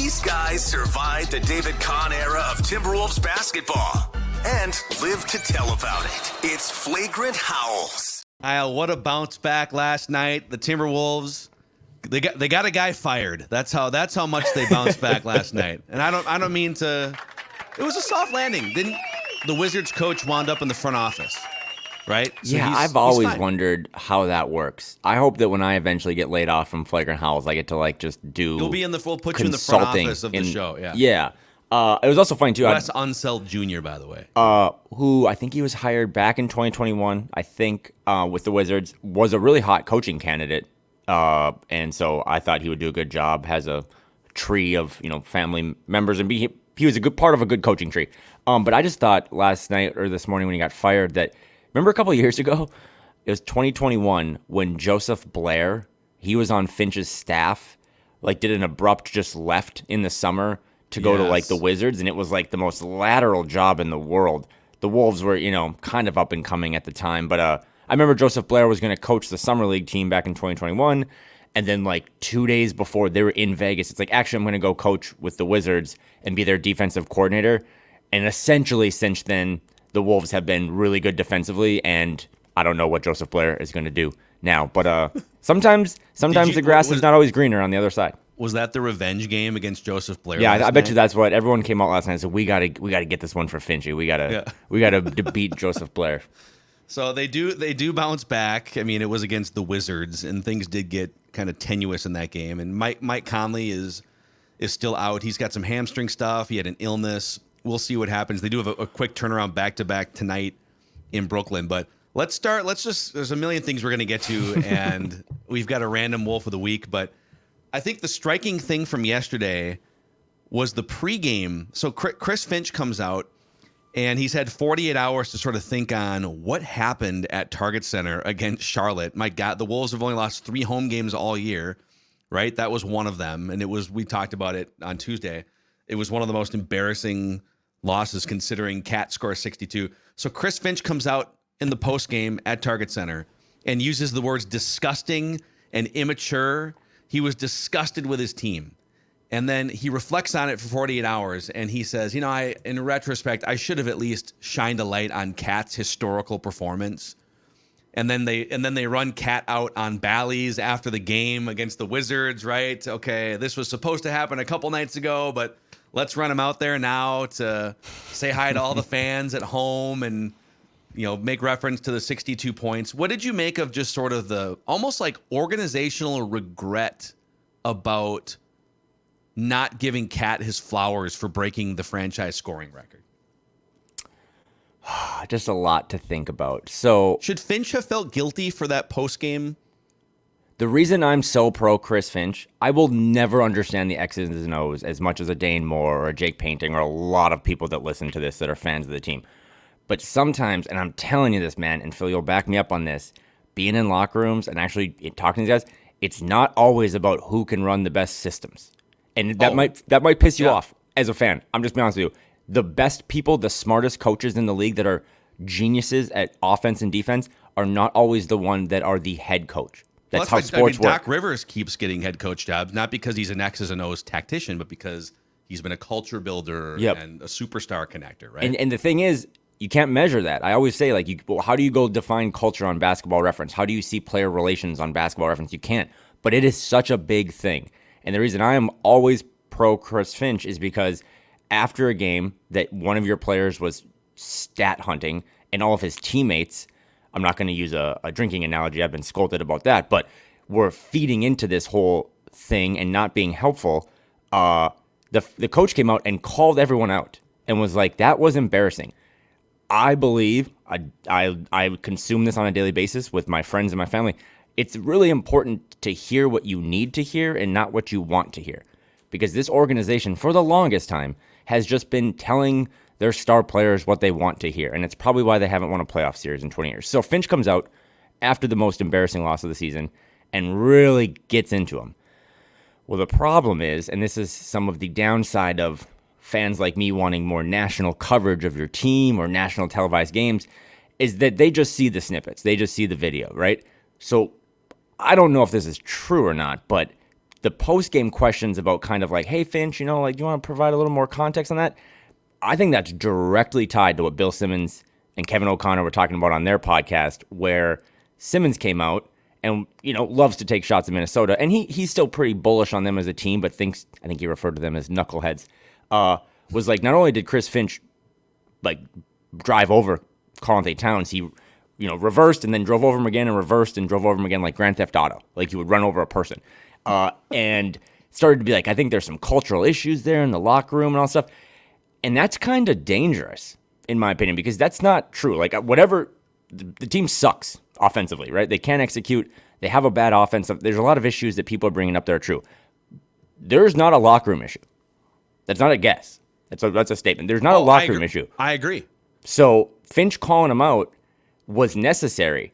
These guys survived the David Kahn era of Timberwolves basketball and live to tell about it. It's Flagrant Howls. Kyle, what a bounce back last night. The Timberwolves, they got a guy fired. That's how much they bounced back last night. And I don't mean to. It was a soft landing. Didn't the Wizards coach wound up in the front office, right? So yeah, I've always wondered how that works. I hope that when I eventually get laid off from Flagrant Howls, I get to just do. We'll put you in the front office of the show. Yeah. Yeah. It was also funny too. Wes Unseld Jr., by the way, who I think he was hired back in 2021. I think with the Wizards, was a really hot coaching candidate, and so I thought he would do a good job. Has a tree of family members, and he was a good part of a good coaching tree. But I just thought last night or this morning when he got fired that remember a couple of years ago, it was 2021 when Joseph Blair, he was on Finch's staff, did an abrupt just left in the summer to go to the Wizards, and it was the most lateral job in the world. The Wolves were, kind of up and coming at the time, but I remember Joseph Blair was going to coach the Summer League team back in 2021, and then 2 days before they were in Vegas, it's actually I'm going to go coach with the Wizards and be their defensive coordinator. And essentially since then, the Wolves have been really good defensively, and I don't know what Joseph Blair is going to do now, but sometimes the grass is not always greener on the other side. Was that the revenge game against Joseph Blair? Yeah, I bet you that's what everyone came out last night and said. We gotta get this one for Finchy. We gotta beat Joseph Blair. So they do bounce back. I mean, it was against the Wizards, and things did get kind of tenuous in that game. And Mike Conley is still out. He's got some hamstring stuff. He had an illness. We'll see what happens. They do have a quick turnaround back to back tonight in Brooklyn. But let's start. There's a million things we're gonna get to, and we've got a random Wolf of the week, but. I think the striking thing from yesterday was the pregame. So Chris Finch comes out, and he's had 48 hours to sort of think on what happened at Target Center against Charlotte. My God, the Wolves have only lost 3 home games all year, right? That was one of them, and we talked about it on Tuesday. It was one of the most embarrassing losses considering Cat scores 62. So Chris Finch comes out in the postgame at Target Center and uses the words disgusting and immature. He was disgusted with his team. And then he reflects on it for 48 hours, and he says, in retrospect, I should have at least shined a light on Cat's historical performance. And then they run Cat out on Bally's after the game against the Wizards, right? Okay, this was supposed to happen a couple nights ago, but let's run him out there now to say hi to all the fans at home and make reference to the 62 points. What did you make of just sort of the almost organizational regret about not giving Cat his flowers for breaking the franchise scoring record? Just a lot to think about. So should Finch have felt guilty for that postgame? The reason I'm so pro Chris Finch, I will never understand the X's and O's as much as a Dane Moore or a Jake Painting or a lot of people that listen to this that are fans of the team. But sometimes, and I'm telling you this, man, and Phil, you'll back me up on this, being in locker rooms and actually talking to these guys, it's not always about who can run the best systems. And that might piss you off as a fan. I'm just being honest with you. The best people, the smartest coaches in the league that are geniuses at offense and defense are not always the one that are the head coach. That's how sports work. Doc Rivers keeps getting head coach jobs, not because he's an X's and O's tactician, but because he's been a culture builder and a superstar connector, right? And the thing is, you can't measure that. I always say, how do you go define culture on Basketball Reference? How do you see player relations on Basketball Reference? You can't. But it is such a big thing. And the reason I am always pro Chris Finch is because after a game that one of your players was stat hunting and all of his teammates, I'm not going to use a drinking analogy. I've been scolded about that. But were feeding into this whole thing and not being helpful. The coach came out and called everyone out and was like, that was embarrassing. I believe, I consume this on a daily basis with my friends and my family. It's really important to hear what you need to hear and not what you want to hear. Because this organization, for the longest time, has just been telling their star players what they want to hear. And it's probably why they haven't won a playoff series in 20 years. So Finch comes out after the most embarrassing loss of the season and really gets into them. Well, the problem is, and this is some of the downside of fans like me wanting more national coverage of your team or national televised games, is that they just see the snippets. They just see the video, right? So I don't know if this is true or not, but The post-game questions about kind of like, hey, Finch, you want to provide a little more context on that? I think that's directly tied to what Bill Simmons and Kevin O'Connor were talking about on their podcast, where Simmons came out and, loves to take shots at Minnesota. And he's still pretty bullish on them as a team, but I think he referred to them as knuckleheads, was like, not only did Chris Finch, drive over Karl-Anthony Towns, he, reversed and then drove over him again and reversed and drove over him again like Grand Theft Auto. Like he would run over a person. And started to be like, I think there's some cultural issues there in the locker room and all stuff. And that's kind of dangerous, in my opinion, because that's not true. Like, whatever, the team sucks offensively, right? They can't execute. They have a bad offense. There's a lot of issues that people are bringing up that are true. There's not a locker room issue. That's not a guess. That's a statement. There's not a locker room issue. I agree. So Finch calling him out was necessary.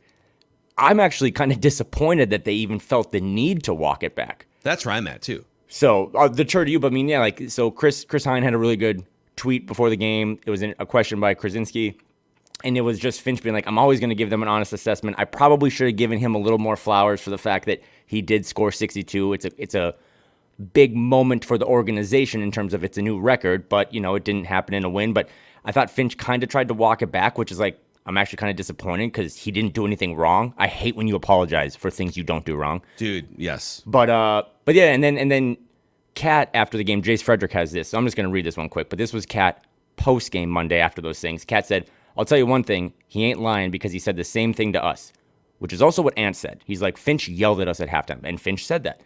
I'm actually kind of disappointed that they even felt the need to walk it back. That's where I'm at, too. So, the turn to you, but so Chris Hine had a really good tweet before the game. It was a question by Krasinski, and it was just Finch being like, I'm always going to give them an honest assessment. I probably should have given him a little more flowers for the fact that he did score 62. It's a big moment for the organization in terms of it's a new record, but, it didn't happen in a win. But I thought Finch kind of tried to walk it back, which is like, I'm actually kind of disappointed because he didn't do anything wrong. I hate when you apologize for things you don't do wrong. Dude, yes. But yeah, and then Kat, after the game, Jace Frederick has this. So I'm just going to read this one quick. But this was Kat post-game Monday after those things. Kat said, I'll tell you one thing. He ain't lying because he said the same thing to us, which is also what Ant said. He's like, Finch yelled at us at halftime, and Finch said that.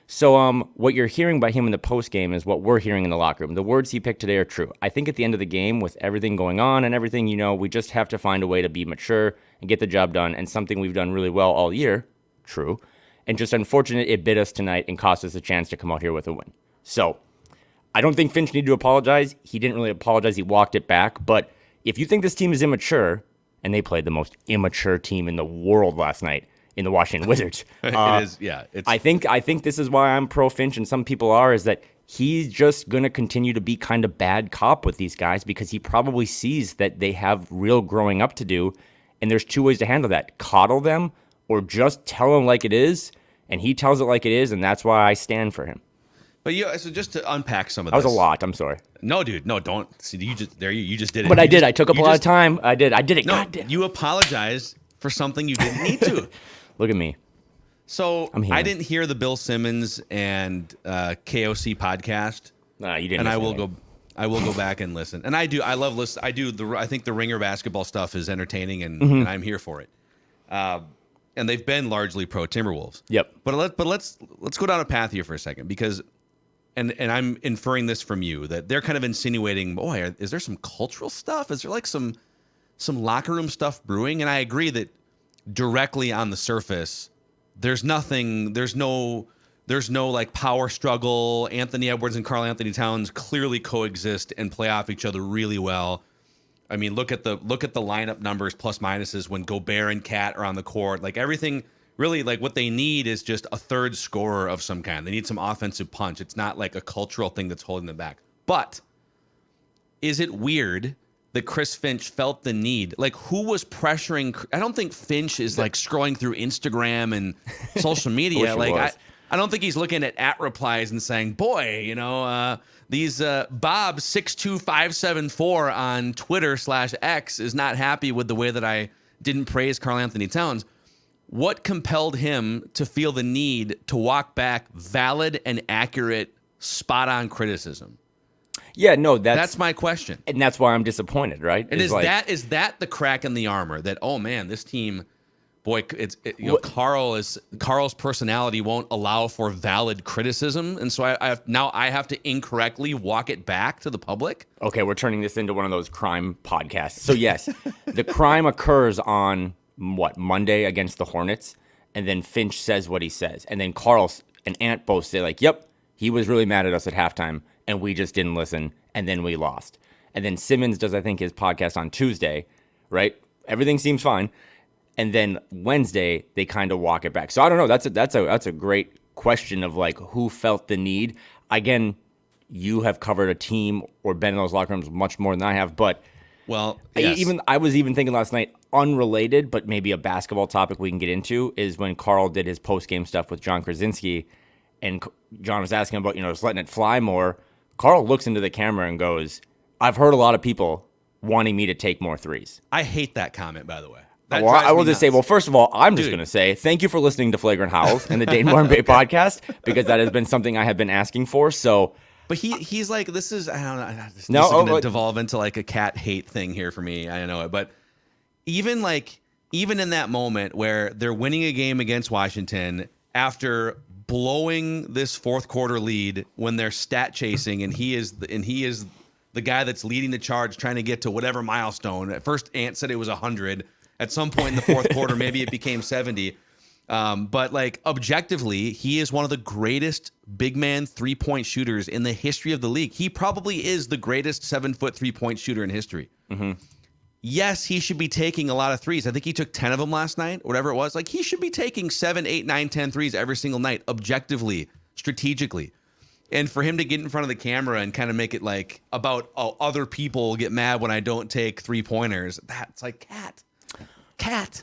So what you're hearing by him in the post-game is what we're hearing in the locker room. The words he picked today are true. I think at the end of the game, with everything going on and everything, we just have to find a way to be mature and get the job done, and something we've done really well all year. True. And just unfortunate it bit us tonight and cost us a chance to come out here with a win. So I don't think Finch needed to apologize. He didn't really apologize. He walked it back. But if you think this team is immature, and they played the most immature team in the world last night in the Washington Wizards. It is, yeah. I think this is why I'm pro Finch, and some people are, is that he's just going to continue to be kind of bad cop with these guys because he probably sees that they have real growing up to do, and there's two ways to handle that. Coddle them or just tell them like it is, and he tells it like it is, and that's why I stand for him. But so just to unpack some of this. That was a lot. I'm sorry. No, dude. No, don't. See, you just did it. But I did. I took up a lot of time. I did it. No, goddamn. You apologized for something you didn't need to. Look at me. So I didn't hear the Bill Simmons and KOC podcast. You didn't. And I will go back and listen. And I do. I love listen. I think the Ringer basketball stuff is entertaining, and I'm here for it. And they've been largely pro Timberwolves. Yep. But let's go down a path here for a second because, and I'm inferring this from you that they're kind of insinuating, boy, is there some cultural stuff? Is there like some locker room stuff brewing? And I agree that directly on the surface, there's no like power struggle. Anthony Edwards and Karl-Anthony Towns clearly coexist and play off each other really well. I mean, look at the lineup numbers plus minuses when Gobert and Cat are on the court. Like everything, really, like what they need is just a third scorer of some kind. They need some offensive punch. It's not like a cultural thing that's holding them back. But is it weird that Chris Finch felt the need? Like, who was pressuring? I don't think Finch is like scrolling through Instagram and social media. Like, I don't think he's looking at replies and saying, boy, these Bob 62574 on Twitter/X is not happy with the way that I didn't praise Karl-Anthony Towns. What compelled him to feel the need to walk back valid and accurate, spot-on criticism? Yeah, no, that's my question, and that's why I'm disappointed, right? And is that the crack in the armor that, oh man, this team, boy, Karl's personality won't allow for valid criticism, and so I have to incorrectly walk it back to the public. Okay, we're turning this into one of those crime podcasts. So yes, the crime occurs on Monday against the Hornets, and then Finch says what he says, and then Karl and Ant both say like, yep, he was really mad at us at halftime, and we just didn't listen, and then we lost. And then Simmons does, I think, his podcast on Tuesday, right? Everything seems fine. And then Wednesday, they kind of walk it back. So I don't know. That's a great question of like who felt the need. Again, you have covered a team or been in those locker rooms much more than I have. But yes. I was even thinking last night, unrelated, but maybe a basketball topic we can get into is when Karl did his post-game stuff with John Krasinski. and John was asking about, just letting it fly more. Karl looks into the camera and goes, I've heard a lot of people wanting me to take more threes. I hate that comment, by the way. Well, I will just say, first of all, I'm just going to say thank you for listening to Flagrant Howls and the Dane Moore Bay podcast, because that has been something I have been asking for. So, but he's like, this is, I don't know, this is going to devolve into like a cat hate thing here for me. I know it, but even in that moment where they're winning a game against Washington after blowing this fourth quarter lead, when they're stat chasing and he is the guy that's leading the charge, trying to get to whatever milestone. At first, Ant said it was 100. At some point in the fourth quarter, maybe it became 70. But like objectively, he is one of the greatest big man 3-point shooters in the history of the league. He probably is the greatest 7-foot 3-point shooter in history. Mm-hmm. Yes, he should be taking a lot of threes. I think he took 10 of them last night, or whatever it was. Like, he should be taking 7, 8, 9, 10 threes every single night, objectively, strategically. And for him to get in front of the camera and kind of make it like about other people get mad when I don't take 3-pointers, that's like, Cat.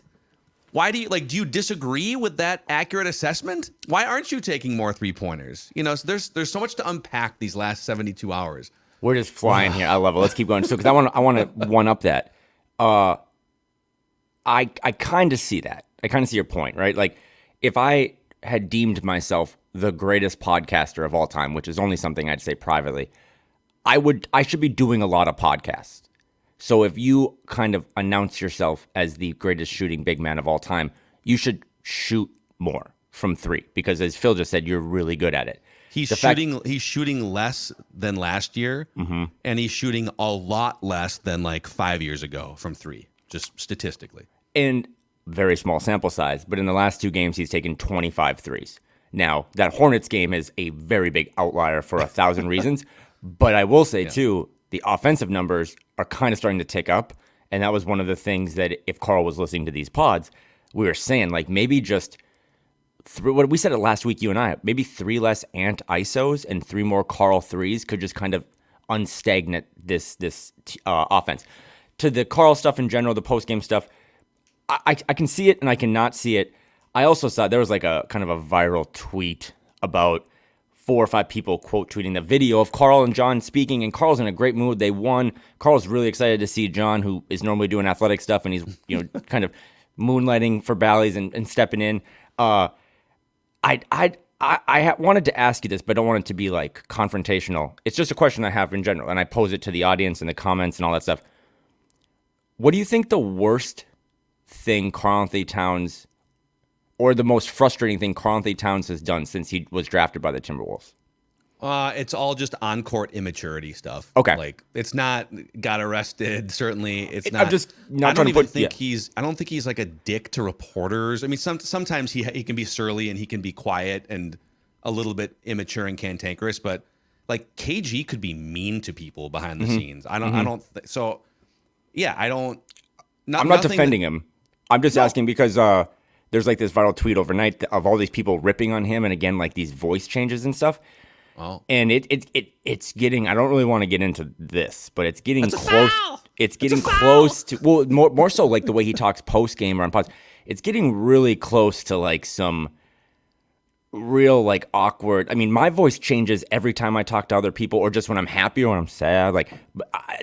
Why do you disagree with that accurate assessment? Why aren't you taking more 3-pointers? So there's so much to unpack these last 72 hours. We're just flying here. I love it. Let's keep going. So, because I want to one up that. I kind of see that. I kind of see your point, right? Like, if I had deemed myself the greatest podcaster of all time, which is only something I'd say privately, I should be doing a lot of podcasts. So if you kind of announce yourself as the greatest shooting big man of all time, you should shoot more from three, because as Phil just said, you're really good at it. He's shooting less than last year, mm-hmm. and he's shooting a lot less than like 5 years ago from three, just statistically. And very small sample size, but in the last 2 games, he's taken 25 threes. Now, that Hornets game is a very big outlier for 1,000 reasons, but I will say, too, the offensive numbers are kind of starting to tick up, and that was one of the things that if Karl was listening to these pods, we were saying, like, maybe just what we said it last week, you and I, maybe 3 less Ant ISOs and 3 more Karl threes could just kind of unstagnate this offense. To the Karl stuff in general, the post-game stuff, I can see it and I cannot see it. I also saw there was like a kind of a viral tweet about 4 or 5 people quote tweeting the video of Karl and John speaking, and Karl's in a great mood. They won. Karl's really excited to see John, who is normally doing athletic stuff, and he's kind of moonlighting for Bally's and stepping in. I wanted to ask you this, but I don't want it to be like confrontational. It's just a question I have in general, and I pose it to the audience in the comments and all that stuff. What do you think the worst thing Karl-Anthony Towns, or the most frustrating thing Karl-Anthony Towns has done since he was drafted by the Timberwolves? It's all just on-court immaturity stuff. Okay, like it's not got arrested. Certainly, it's not. I'm just not I don't trying to think he's. I don't think he's like a dick to reporters. I mean, sometimes he can be surly and he can be quiet and a little bit immature and cantankerous. But like KG could be mean to people behind the scenes. I don't. So yeah, I don't. I'm not defending him. I'm just asking because there's like this viral tweet overnight of all these people ripping on him, and again, like these voice changes and stuff. Oh. And it's getting. I don't really want to get into this, but it's getting close. It's getting close to. Well, more so like the way he talks post game or on pods. It's getting really close to like some real like awkward. I mean, my voice changes every time I talk to other people, or just when I'm happy or when I'm sad. Like,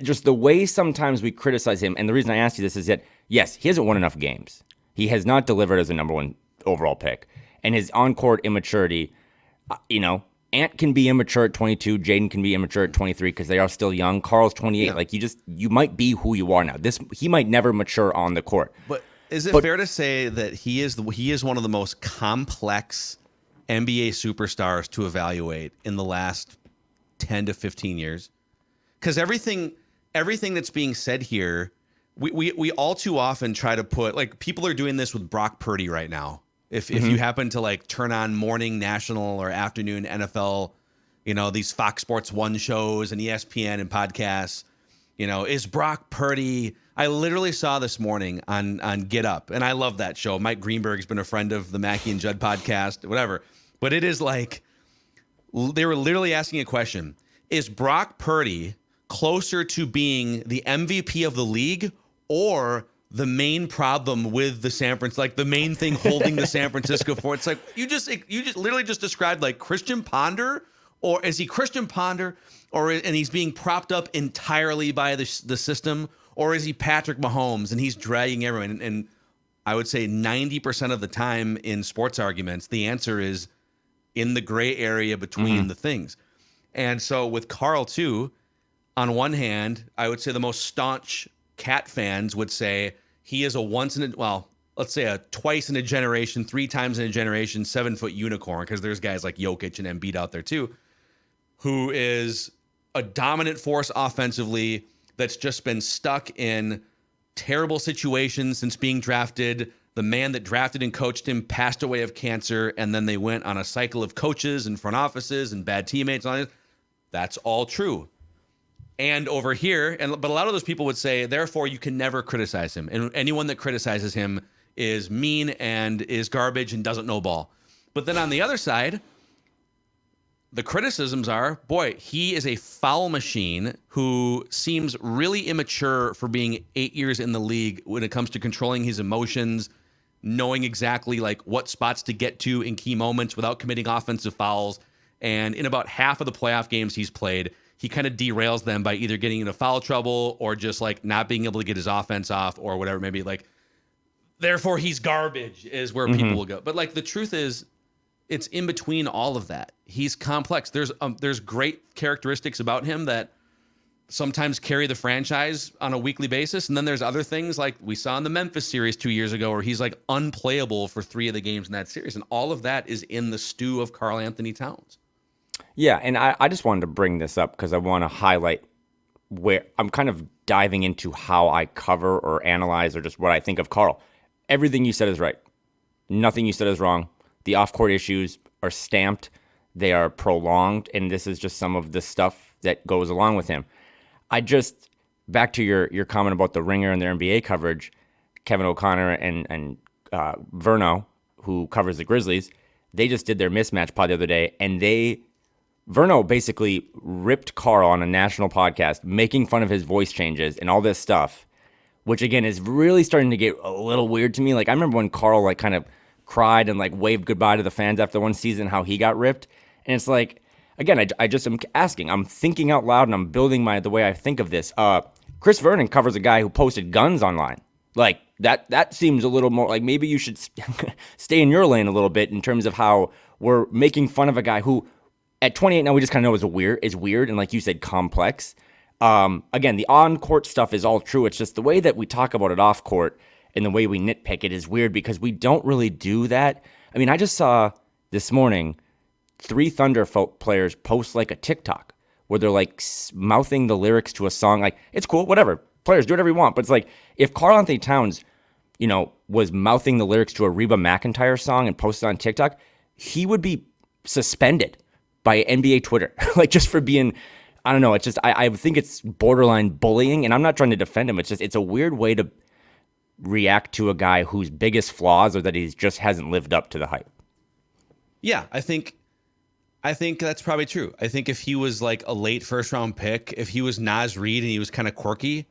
just the way sometimes we criticize him. And the reason I ask you this is that yes, he hasn't won enough games. He has not delivered as a number 1 overall pick, and his on-court immaturity. Ant can be immature at 22. Jaden can be immature at 23 because they are still young. Karl's 28. Yeah. Like you might be who you are now. He might never mature on the court. But is it fair to say that he is one of the most complex NBA superstars to evaluate in the last 10 to 15 years? Because everything that's being said here, we all too often try to put, like, people are doing this with Brock Purdy right now. If you happen to like turn on morning national or afternoon NFL, these Fox Sports 1 shows and ESPN and podcasts, is Brock Purdy? I literally saw this morning on Get Up, and I love that show. Mike Greenberg's been a friend of the Mackey and Judd podcast, whatever. But it is like, they were literally asking a question. Is Brock Purdy closer to being the MVP of the league or the main problem with the the main thing holding the San Francisco for it's like you just literally just described like Christian Ponder, or is he Christian Ponder, and he's being propped up entirely by the system, or is he Patrick Mahomes and he's dragging everyone? And I would say 90% of the time in sports arguments, the answer is in the gray area between the things. And so with Karl too, on one hand, I would say the most staunch Cat fans would say he is let's say a twice in a generation, 3 times in a generation, 7-foot unicorn, because there's guys like Jokic and Embiid out there too, who is a dominant force offensively that's just been stuck in terrible situations since being drafted. The man that drafted and coached him passed away of cancer, and then they went on a cycle of coaches and front offices and bad teammates. And all that. That's all true. And over here, but a lot of those people would say, therefore, you can never criticize him. And anyone that criticizes him is mean and is garbage and doesn't know ball. But then on the other side, the criticisms are, boy, he is a foul machine who seems really immature for being 8 years in the league when it comes to controlling his emotions, knowing exactly like what spots to get to in key moments without committing offensive fouls. And in about half of the playoff games he's played, he kind of derails them by either getting into foul trouble or just like not being able to get his offense off or whatever. Maybe like, therefore he's garbage is where people will go. But like the truth is, it's in between all of that. He's complex. There's great characteristics about him that sometimes carry the franchise on a weekly basis. And then there's other things like we saw in the Memphis series 2 years ago where he's like unplayable for 3 of the games in that series. And all of that is in the stew of Karl-Anthony Towns. Yeah, and I just wanted to bring this up because I want to highlight where I'm kind of diving into how I cover or analyze or just what I think of Karl. Everything you said is right. Nothing you said is wrong. The off-court issues are stamped. They are prolonged, and this is just some of the stuff that goes along with him. Back to your comment about the Ringer and their NBA coverage, Kevin O'Connor and Verno, who covers the Grizzlies, they just did their mismatch pod the other day, and Verno basically ripped Karl on a national podcast, making fun of his voice changes and all this stuff, which again is really starting to get a little weird to me. Like I remember when Karl like kind of cried and like waved goodbye to the fans after one season, how he got ripped. And it's like, again, I just am asking, I'm thinking out loud and I'm building the way I think of this. Chris Vernon covers a guy who posted guns online. Like that seems a little more like maybe you should stay in your lane a little bit in terms of how we're making fun of a guy who at 28 now we just kind of know is weird and like you said, complex. Again, the on-court stuff is all true. It's just the way that we talk about it off-court and the way we nitpick it is weird because we don't really do that. I mean, I just saw this morning 3 Thunder players post like a TikTok where they're like mouthing the lyrics to a song. Like, it's cool, whatever. Players, do whatever you want. But it's like, if Karl-Anthony Towns, was mouthing the lyrics to a Reba McEntire song and posted on TikTok, he would be suspended by NBA Twitter. Like, just for being, I don't know. It's just, I think it's borderline bullying. And I'm not trying to defend him. It's a weird way to react to a guy whose biggest flaws are that he just hasn't lived up to the hype. Yeah, I think that's probably true. I think if he was like a late first round pick, if he was Naz Reid and he was kind of quirky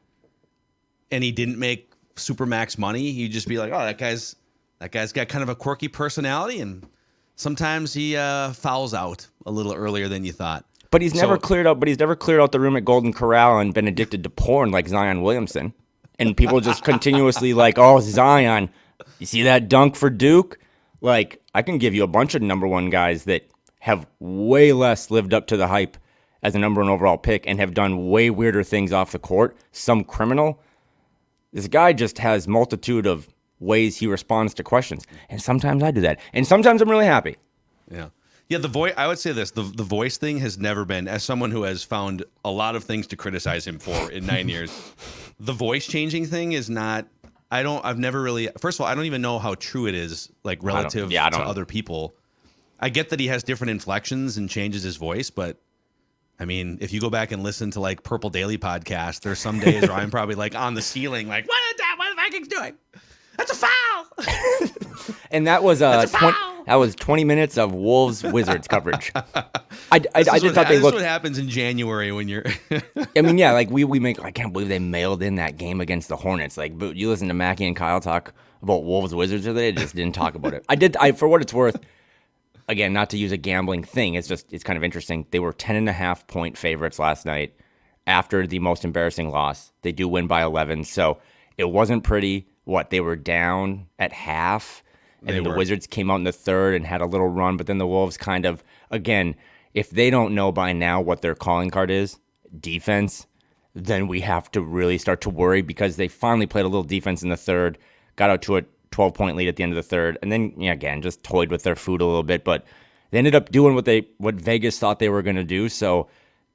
and he didn't make supermax money, you'd just be like, oh, that guy's got kind of a quirky personality and sometimes he fouls out a little earlier than you thought. But he's never cleared out the room at Golden Corral and been addicted to porn like Zion Williamson. And people just continuously like, oh, Zion, you see that dunk for Duke? Like, I can give you a bunch of number 1 guys that have way less lived up to the hype as a number 1 overall pick and have done way weirder things off the court. Some criminal. This guy just has multitude of ways he responds to questions. And sometimes I do that. And sometimes I'm really happy. Yeah. Yeah, the voice, I would say this, the voice thing has never been, as someone who has found a lot of things to criticize him for in 9 years, the voice changing thing is not, I've never really, first of all, I don't even know how true it is, like relative to other people. I get that he has different inflections and changes his voice, but I mean, if you go back and listen to like Purple Daily podcast, there's some days where I'm probably like on the ceiling, like, what are the Vikings doing? That's a foul. And that was That was 20 minutes of Wolves Wizards coverage. I just thought they This is looked. what happens in January when you're. I mean, yeah, like we make. I can't believe they mailed in that game against the Hornets. Like, but you listen to Mackey and Kyle talk about Wolves Wizards the other day, just didn't talk about it. I for what it's worth. Again, not to use a gambling thing, it's kind of interesting. They were 10.5 point favorites last night after the most embarrassing loss. They do win by 11, so it wasn't pretty. They were down at half, and then the Wizards came out in the third and had a little run, but then the Wolves kind of, again, if they don't know by now what their calling card is, defense, then we have to really start to worry because they finally played a little defense in the third, got out to a 12-point lead at the end of the third, and then again just toyed with their food a little bit, but they ended up doing what Vegas thought they were going to do. So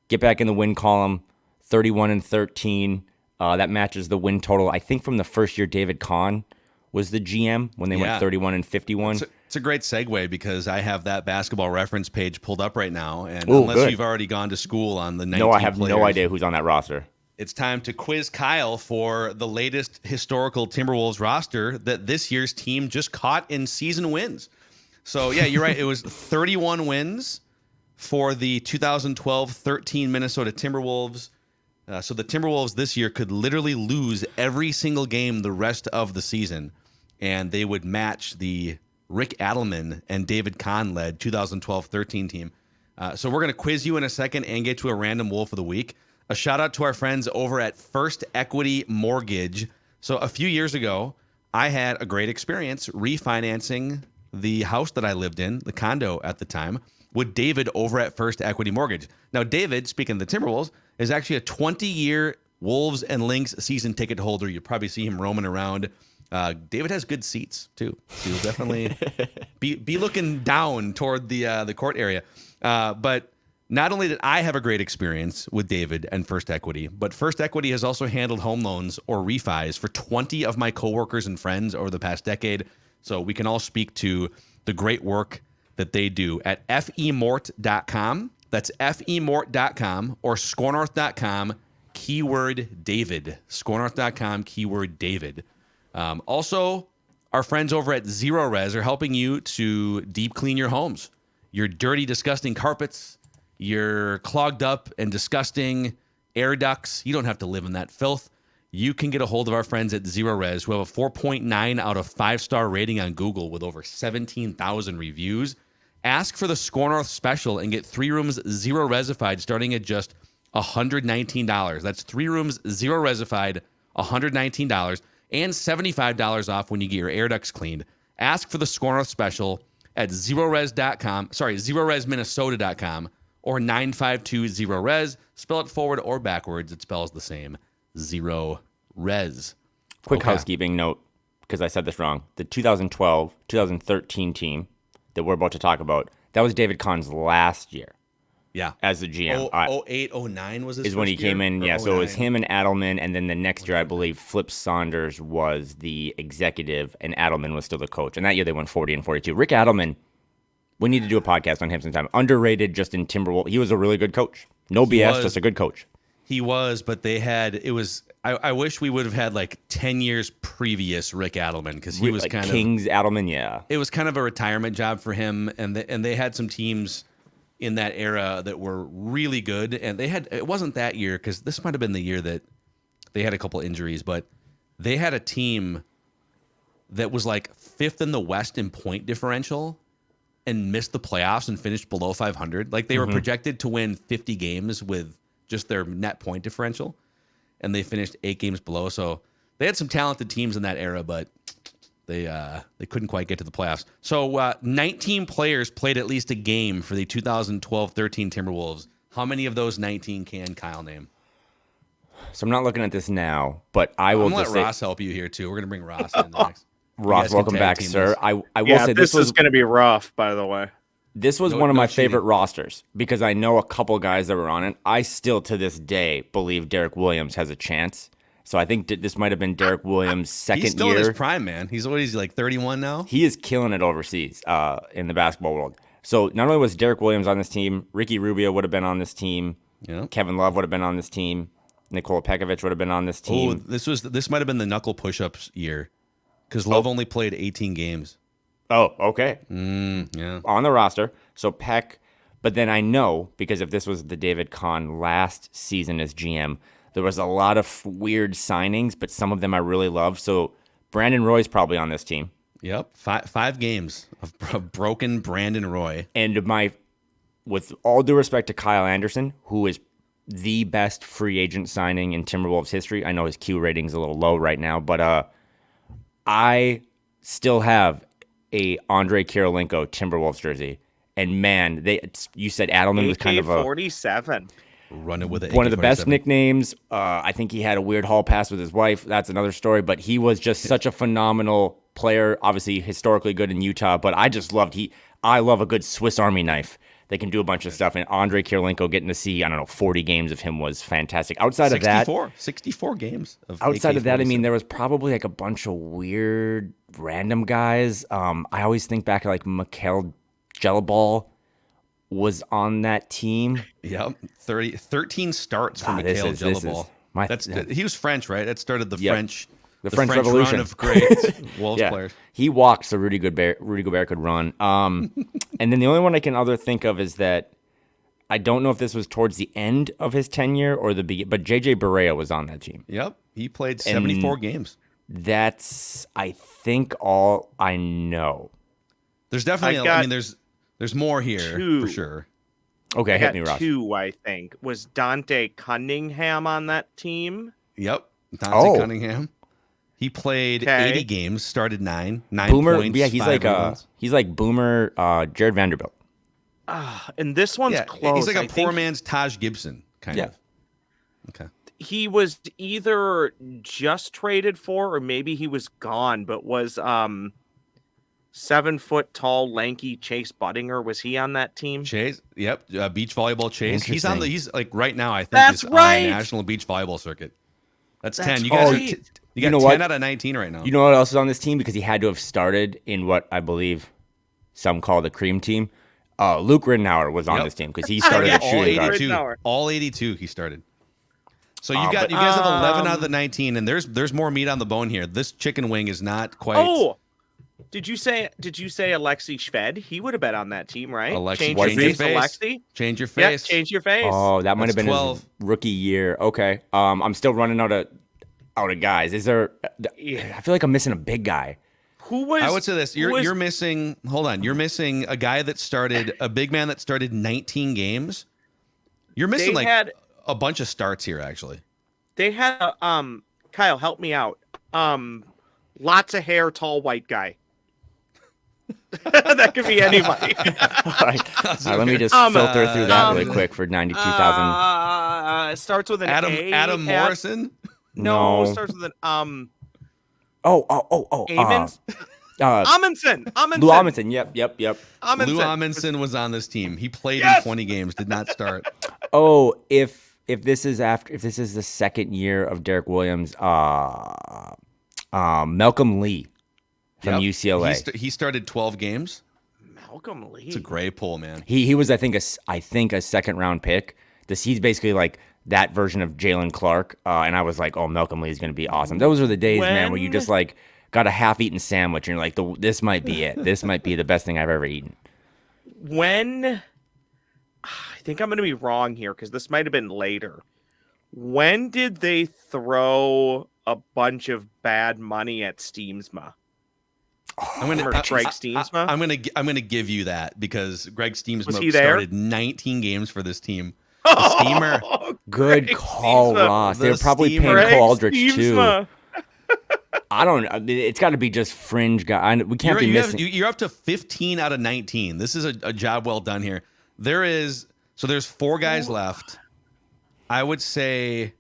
get back in the win column, 31-13. That matches the win total, I think, from the first year David Kahn was the GM when they went 31-51. It's a great segue because I have that basketball reference page pulled up right now, and unless you've already gone to school on the 19 No, I have players, no idea who's on that roster. It's time to quiz Kyle for the latest historical Timberwolves roster that this year's team just caught in season wins. So, yeah, you're right. It was 31 wins for the 2012-13 Minnesota Timberwolves. So the Timberwolves this year could literally lose every single game the rest of the season, and they would match the Rick Adelman and David Kahn-led 2012-13 team. So we're going to quiz you in a second and get to a random Wolf of the Week. A shout out to our friends over at First Equity Mortgage. So a few years ago, I had a great experience refinancing the house that I lived in, the condo at the time, with David over at First Equity Mortgage. Now, David, speaking of the Timberwolves, is actually a 20-year Wolves and Lynx season ticket holder. You'll probably see him roaming around. David has good seats, too. So you'll definitely be looking down toward the court area. But not only did I have a great experience with David and First Equity, but First Equity has also handled home loans or refis for 20 of my coworkers and friends over the past decade. So we can all speak to the great work that they do at femort.com. That's femort.com or scorenorth.com, keyword David. Scorenorth.com, keyword David. Also, our friends over at Zero Res are helping you to deep clean your homes. Your dirty, disgusting carpets, your clogged up and disgusting air ducts. You don't have to live in that filth. You can get a hold of our friends at Zero Res, who have a 4.9 out of 5-star rating on Google with over 17,000 reviews. Ask for the Score North special and get 3 rooms zero resified starting at just $119. That's 3 rooms zero resified, $119, and $75 off when you get your air ducts cleaned. Ask for the Score North special at zeroresminnesota.com or 952-0res. Spell it forward or backwards. It spells the same. Zero Res. Quick housekeeping note, because I said this wrong. The 2012-2013 team that we're about to talk about, that was David Kahn's last year. Yeah. As the GM. 08-09 was his is when he came in. Yeah, 09? so it was him and Adelman, and then the next year, I believe, Flip Saunders was the executive, and Adelman was still the coach. And that year, they went 40-42. Rick Adelman, we need to do a podcast on him sometime. Underrated just in Timberwolves. He was a really good coach. No BS, just a good coach. He was, but they had, it was, I wish we would have had like 10 years previous Rick Adelman, because he was like kind Kings Adelman, yeah. It was kind of a retirement job for him, and they had some teams in that era that were really good, and it wasn't that year, because this might have been the year that they had a couple injuries, but they had a team that was like 5th in the West in point differential and missed the playoffs and finished below 500. Like they were projected to win 50 games with just their net point differential, and they finished 8 games below. So they had some talented teams in that era, but they couldn't quite get to the playoffs. So 19 players played at least a game for the 2012-13 Timberwolves. How many of those 19 can Kyle name? So I'm not looking at this now, but I will let just Ross help you here too. We're gonna bring Ross in next. Ross, welcome back, sir. I will say this is going to be rough, by the way. This was one of my favorite rosters because I know a couple guys that were on it. I still, to this day, believe Derrick Williams has a chance. So I think this might have been Derrick Williams' second year. He's still in his prime, man. He's like 31 now? He is killing it overseas in the basketball world. So not only was Derrick Williams on this team, Ricky Rubio would have been on this team. Yeah. Kevin Love would have been on this team. Nikola Pekovic would have been on this team. Oh, this might have been the knuckle push-ups year because Love only played 18 games. Oh, okay. Yeah. On the roster. So Peck, but then I know, because if this was the David Kahn last season as GM, there was a lot of weird signings, but some of them I really love. So Brandon Roy's probably on this team. Yep. Five games of broken Brandon Roy. And with all due respect to Kyle Anderson, who is the best free agent signing in Timberwolves history. I know his Q rating's a little low right now, but I still have a Andre Kirilenko Timberwolves jersey. And man, you said Adelman was kind of a 47. Running with one of the best nicknames. I think he had a weird hall pass with his wife. That's another story. But he was just such a phenomenal player. Obviously, historically good in Utah. But I love a good Swiss Army knife. They can do a bunch of stuff. And Andre Kirilenko getting to see, 40 games of him was fantastic. Outside of that, 64 games. Outside of that, I mean, there was probably like a bunch of weird, random guys. I always think back to like Mikhail Jelabal was on that team. Yep. 13 starts for Mikhail Jelabal. He was French, right? That started the French Revolution run of great Wolves players. He walked so Rudy Gobert could run. And then the only one I can think of is that I don't know if this was towards the end of his tenure or the beginning, but JJ Barea was on that team. Yep. He played 74 games. That's, I think, all I know. There's definitely, there's more here for sure. Okay, hit me, Ross. 2, I think. Was Dante Cunningham on that team? Yep. Dante Cunningham. He played 80 games, started 9 Boomer, points. Yeah, he's like Boomer Jared Vanderbilt. And this one's close. He's like a poor man's Taj Gibson, kind of. Okay. He was either just traded for, or maybe he was gone, but was 7 foot tall, lanky Chase Budinger. Was he on that team? Chase, yep. Beach volleyball Chase. He's like right now, I think, That's on right. the National Beach Volleyball Circuit. That's 10. You Right. You got 10 out of 19 right now. You know what else is on this team? Because he had to have started in what I believe some call the cream team. Luke Rittenauer was on this team because he started at shooting guard. All 82 he started. So you guys have 11 out of the 19, and there's more meat on the bone here. This chicken wing is not quite. Oh, did you say Alexei Shved? He would have been on that team, right? Change your face, Alexei. Change your face. Yeah, change your face. Oh, that might have been 12. his rookie year. Okay. I'm still running out of guys. Is there? I feel like I'm missing a big guy. Who was? I would say this. You're missing. Hold on. You're missing a guy that started a big man that started 19 games. You're missing a bunch of starts here. Actually, they had Kyle, help me out. Lots of hair, tall white guy. That could be anybody. All right, let me just filter through that really quick for 92,000. Starts with an A. Adam Morrison. No, starts with an Amundsen. Amundsen. Lou Amundsen. Yep. Lou Amundsen was on this team. He played in 20 games, did not start. Oh, if this is the second year of Derrick Williams, Malcolm Lee from UCLA. He started 12 games. Malcolm Lee. It's a great pull, man. He was, I think, a second round pick. He's basically like that version of Jalen Clark, and I was like, oh, Malcolm Lee is going to be awesome. Those are the days, man, where you just like got a half-eaten sandwich and you're like, this might be it. This might be the best thing I've ever eaten. I think I'm going to be wrong here because this might have been later. When did they throw a bunch of bad money at Steamsma? Greg Steamsma? I'm gonna give you that because Greg Steamsma started 19 games for this team. Steamer. Good call, Ross. They were probably paying Cole Aldrich too. I don't know. It's got to be just fringe guy. We can't be missing. You're up to 15 out of 19. This is a job well done here. There's 4 guys left. I would say,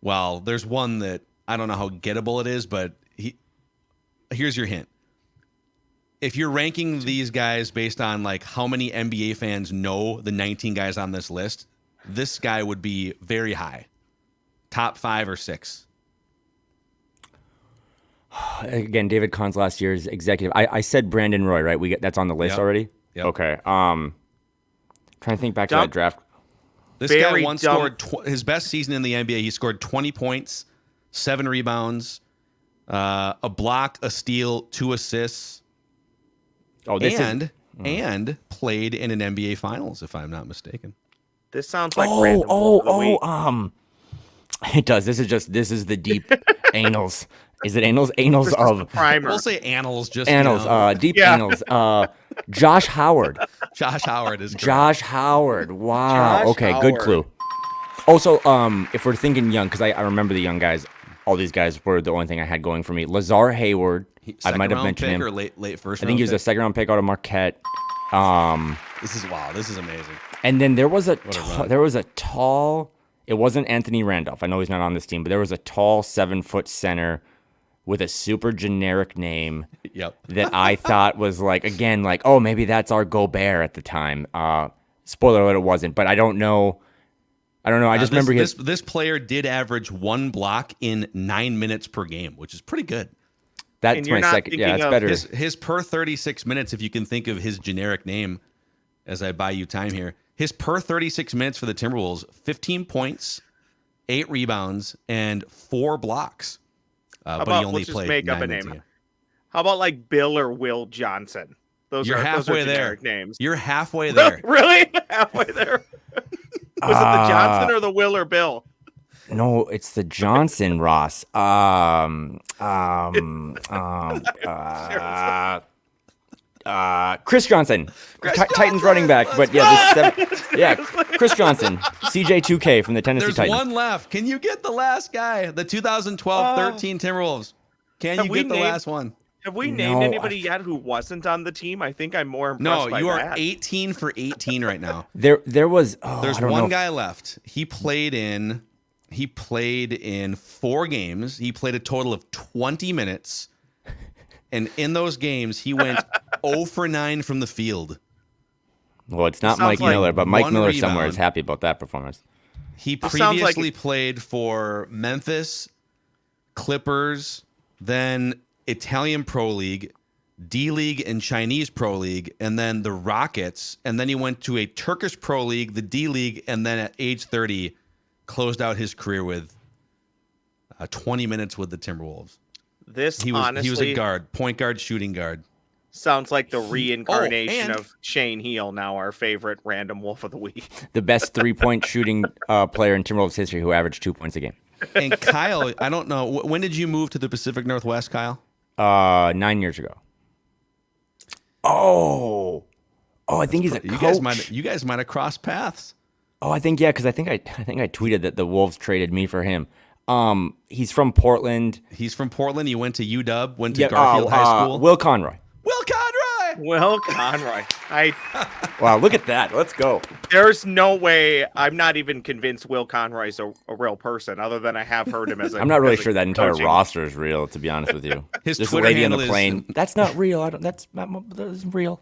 well, there's one that I don't know how gettable it is, but here's your hint. If you're ranking these guys based on like how many NBA fans know the 19 guys on this list, this guy would be very high. Top 5 or 6. Again, David Kahn's last year's executive. I said Brandon Roy, right? That's on the list already? Yep. Okay. Trying to think back to that draft. This guy once scored his best season in the NBA. He scored 20 points, 7 rebounds, a block, a steal, 2 assists. Oh, and played in an NBA Finals, if I'm not mistaken. This sounds like random wolf of the week. It does. This is the deep anals. Is it anals? Anals This is of the primer. We'll say annals, just annals. Deep annals. Josh Howard. Josh Howard is correct. Josh Howard. Wow. Josh Okay, Howard. good clue. Also, if we're thinking young, because I remember the young guys, all these guys were the only thing I had going for me. Lazar Hayward. I might have mentioned him. Or late first. I think he was a second round pick out of Marquette. This is amazing. And then there was a run. tall. It wasn't Anthony Randolph. I know he's not on this team, but there was a tall 7-foot center with a super generic name. Yep. That I thought was oh, maybe that's our Gobert at the time. Spoiler alert, it wasn't, but I don't know. I just remember this player did average 1 block in 9 minutes per game, which is pretty good. That's my second. Yeah, that's better. His per 36 minutes, if you can think of his generic name, as I buy you time here. His per 36 minutes for the Timberwolves: 15 points, 8 rebounds, and 4 blocks. But he only let's just played make up 9 a minutes name. again. How about like Bill or Will Johnson? Those You're are halfway there. generic names. You're halfway there. Really? Halfway there. Was it the Johnson or the Will or Bill? No, it's the Johnson, Ross. Chris Johnson, Titans running back. But yeah, Chris Johnson, CJ2K from the Tennessee There's Titans. one left. Can you get the last guy? The 2012-13 Timberwolves. Can you get the last one? Have we named anybody yet who wasn't on the team? I think I'm more impressed by No, you are that. 18 for 18 right now. There was. There's one guy left. He played in 4 games. He played a total of 20 minutes. And in those games, he went 0 for 9 from the field. Well, it's not Mike Miller, but Mike Miller somewhere is happy about that performance. He previously played for Memphis, Clippers, then Italian Pro League, D-League and Chinese Pro League, and then the Rockets. And then he went to a Turkish Pro League, the D-League, and then at age 30, closed out his career with 20 minutes with the Timberwolves. He was a guard, point guard, shooting guard. Sounds like the reincarnation of Shane Heal, now our favorite random wolf of the week. The best 3-point shooting player in Timberwolves history who averaged 2 points a game. And Kyle, I don't know, when did you move to the Pacific Northwest, Kyle? 9 years ago. Oh, I think he's a coach. You guys might have crossed paths. Oh, I think because I tweeted that the Wolves traded me for him. He's from Portland. He went to UW, went to Garfield High School. Will Conroy. Wow, look at that. Let's go. There's no way. I'm not even convinced Will Conroy's a real person, other than I have heard him as a I'm not really sure that entire coaching. roster is real, to be honest with you. His This Twitter lady on handle the is plane. That's not real. That isn't real.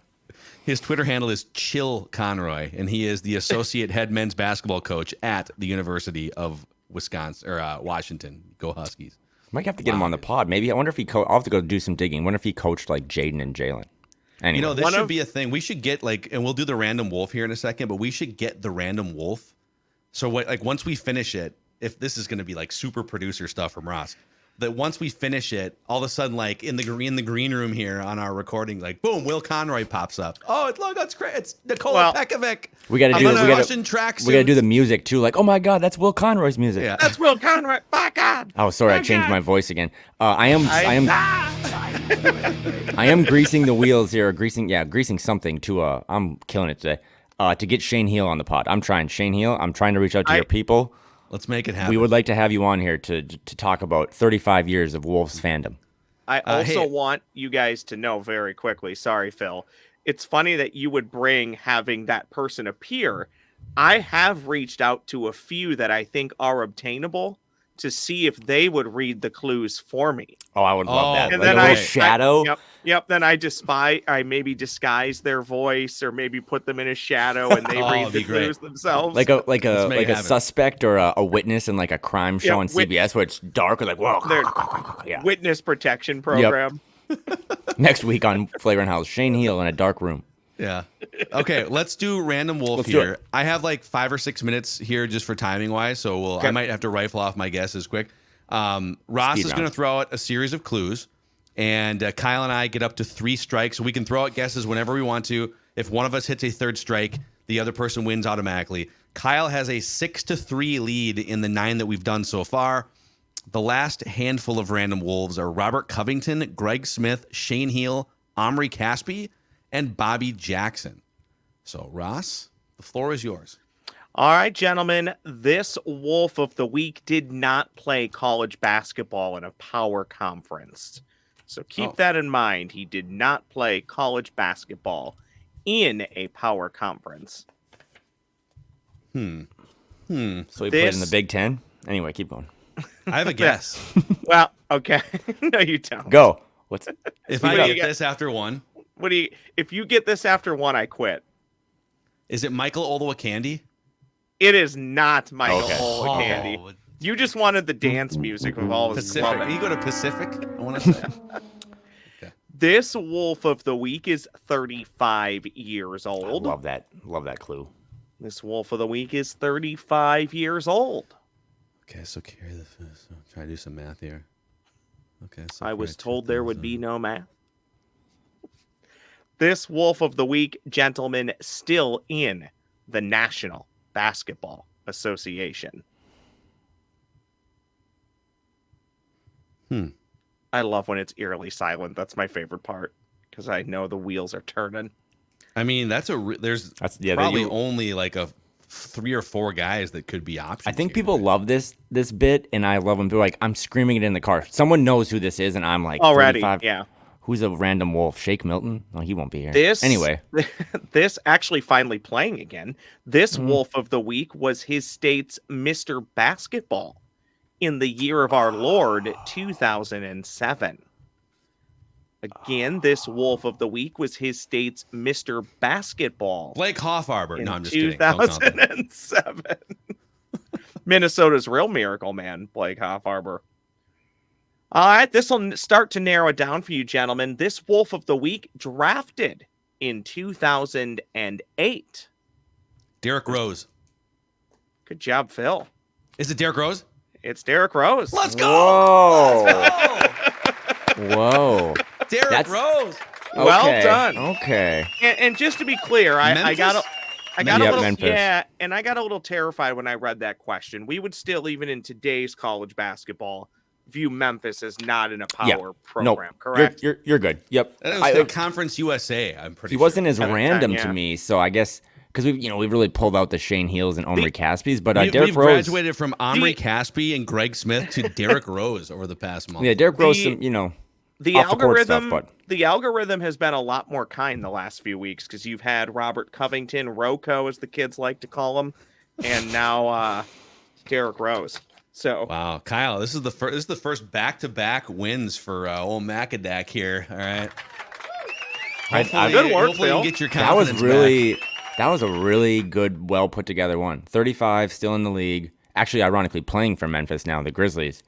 His Twitter handle is Chill Conroy, and he is the associate head men's basketball coach at the University of Wisconsin or Washington. Go Huskies! Might have to get him on the pod. Maybe I wonder if he. I'll have to go do some digging. I wonder if he coached like Jaden and Jalen. Anyway. This should be a thing. We should get and we'll do the random wolf here in a second, but we should get the random wolf. So once we finish it, if this is going to be like super producer stuff from Ross, that once we finish it, all of a sudden, like in the green room here on our recording, like boom, Will Conroy pops up. Oh, look, that's great. It's Nikola Pekovic. We got to do Russian tracksuit. We got to do the music too. Like, oh my God, that's Will Conroy's music. Yeah. That's Will Conroy. My God. Oh, sorry, I changed my voice again. I am greasing the wheels here, greasing something to. I'm killing it today. To get Shane Heal on the pod. I'm trying Shane Heal. I'm trying to reach out to your people. Let's make it happen. We would like to have you on here to talk about 35 years of Wolves fandom. I also want you guys to know very quickly. Sorry, Phil. It's funny that you would bring having that person appear. I have reached out to a few that I think are obtainable to see if they would read the clues for me. Oh, I would love that. And like then a little shadow. Yep. Then I maybe disguise their voice or maybe put them in a shadow and they read the clues themselves. Like a suspect or a witness in like a crime show on CBS where it's dark or like whoa. Witness protection program. Yep. Next week on Flagrant House, Shane Heal in a dark room. Yeah. Okay, let's do random wolf here. I have like 5 or 6 minutes here just for timing wise, so I might have to rifle off my guesses quick. Ross is going to throw out a series of clues, And Kyle and I get up to 3 strikes. So we can throw out guesses whenever we want to. If one of us hits a third strike, the other person wins automatically. Kyle has a 6-3 lead in the 9 that we've done so far. The last handful of random Wolves are Robert Covington, Greg Smith, Shane Heel, Omri Caspi, and Bobby Jackson. So, Ross, the floor is yours. All right, gentlemen, this Wolf of the Week did not play college basketball in a power conference. So keep that in mind. He did not play college basketball in a power conference. So he played in the Big Ten? Anyway, keep going. I have a guess. Well, okay. No, you don't. Go. If I get this after 1. If you get this after 1, I quit. Is it Michael Olowokandi? It is not Michael Olowokandi. Oh. You just wanted the dance music with all his Pacific. Can you go to Pacific? I want to say. Okay. This Wolf of the Week is 35 years old. Love that clue. This Wolf of the Week is 35 years old. Okay, so carry the fist. Try to do some math here. Okay, so I was told there would be no math. This Wolf of the Week, gentlemen, still in the National Basketball Association. I love when it's eerily silent. That's my favorite part because I know the wheels are turning. I mean, there's probably only like 3 or 4 guys that could be options. I think people love this bit, and I love them. They're like, I'm screaming it in the car. Someone knows who this is, and I'm like, already, 35. Yeah. Who's a random Wolf? Shake Milton? No, he won't be here. Anyway, this actually finally playing again. This Wolf of the Week was his state's Mr. Basketball in the year of our Lord, 2007. Again, this Wolf of the Week was his state's Mr. Basketball. Blake Hoffarber. No, I'm just 2007. Minnesota's real miracle man, Blake Hoffarber. All right, this will start to narrow it down for you, gentlemen. This Wolf of the Week drafted in 2008. Derrick Rose. Good job, Phil. Is it Derrick Rose? It's Derrick Rose. Let's go! Whoa. Let's go! Whoa. Derrick Rose. Well done. Okay. And just to be clear, I got a little Memphis. and I got a little terrified when I read that question. We would still, even in today's college basketball, view Memphis as not in a power program, correct? You're good. Yep. That was the Conference USA, I'm pretty sure. He wasn't as random to me, so I guess because we've really pulled out the Shane Heels and Omri Caspies, but Derrick we've Rose graduated from Omri Caspi and Greg Smith to Derrick Rose over the past month. Yeah, Derrick Rose, the algorithm has been a lot more kind the last few weeks because you've had Robert Covington, Rocco, as the kids like to call him, and now Derrick Rose. So wow, Kyle, this is the first back-to-back wins for old Macadac here. All right, good work, hopefully Phil. you get your confidence back. That was a really good, well put together one. 35, still in the league. Actually, ironically, playing for Memphis now, the Grizzlies.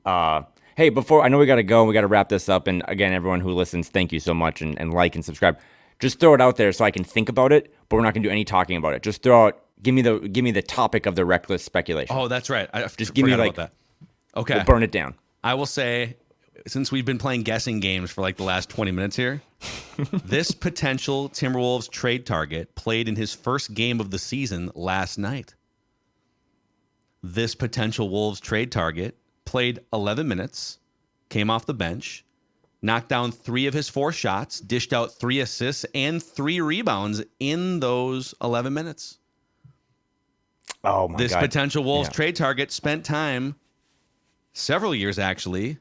Hey, I know we got to go. We got to wrap this up. And again, everyone who listens, thank you so much, and like and subscribe. Just throw it out there so I can think about it, but we're not going to do any talking about it. Just throw out. Give me the topic of the reckless speculation. Oh, that's right. Just give me about that. Okay, we'll burn it down. I will say, since we've been playing guessing games for like the last 20 minutes here, this potential Timberwolves trade target played in his first game of the season last night. This potential Wolves trade target played 11 minutes, came off the bench, knocked down 3 of his 4 shots, dished out 3 assists and 3 rebounds in those 11 minutes. Oh my God. This potential Wolves trade target spent time, several years actually,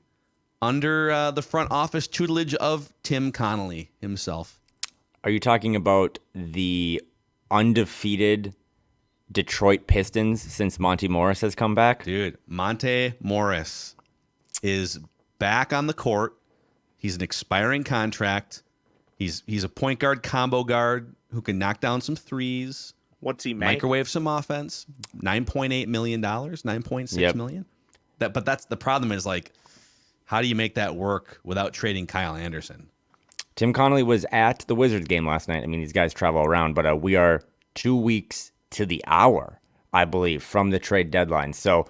under the front office tutelage of Tim Connolly himself. Are you talking about the undefeated Detroit Pistons since Monty Morris has come back? Dude, Monte Morris is back on the court. He's an expiring contract. He's a point guard, combo guard who can knock down some threes. What's he make? Microwave some offense. $9.8 million, $9.6 million. But that's the problem is like, how do you make that work without trading Kyle Anderson? Tim Connolly was at the Wizards game last night. I mean, these guys travel around, but we are 2 weeks to the hour, I believe, from the trade deadline. So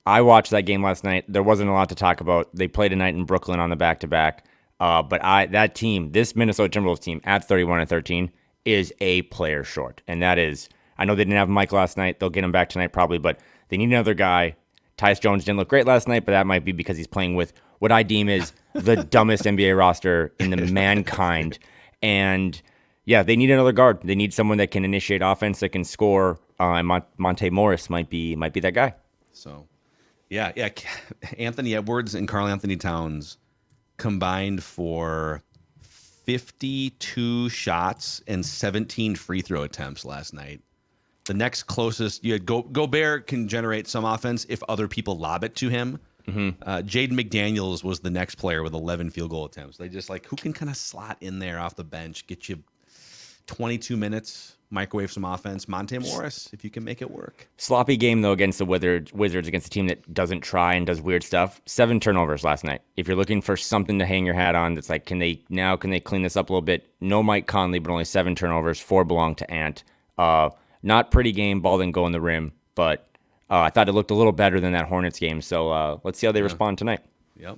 I watched that game last night. There wasn't a lot to talk about. They played tonight in Brooklyn on the back-to-back. But that team, this Minnesota Timberwolves team at 31-13 is a player short. And that is, I know they didn't have Mike last night. They'll get him back tonight probably, but they need another guy. Tyus Jones didn't look great last night, but that might be because he's playing with what I deem is the dumbest NBA roster in the mankind. And yeah, they need another guard. They need someone that can initiate offense, that can score. And Monte Morris might be that guy. So, yeah. Anthony Edwards and Karl-Anthony Towns combined for 52 shots and 17 free throw attempts last night. The next closest, you had Gobert can generate some offense if other people lob it to him. Jaden McDaniels was the next player with 11 field goal attempts. They just who can kind of slot in there off the bench, get you 22 minutes, microwave some offense. Monte Morris, if you can make it work. Sloppy game, though, against the Wizards, against a team that doesn't try and does weird stuff. 7 turnovers last night. If you're looking for something to hang your hat on, that's can they clean this up a little bit? No Mike Conley, but only 7 turnovers. 4 belong to Ant. Not pretty game. Ball didn't go in the rim, but I thought it looked a little better than that Hornets game. So let's see how they respond tonight. Yep.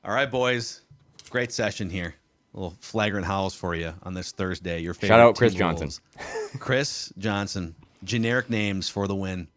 All right, boys. Great session here. A little flagrant howls for you on this Thursday. Your favorite Shout out Chris Timberwolves. Johnson. Chris Johnson. Generic names for the win.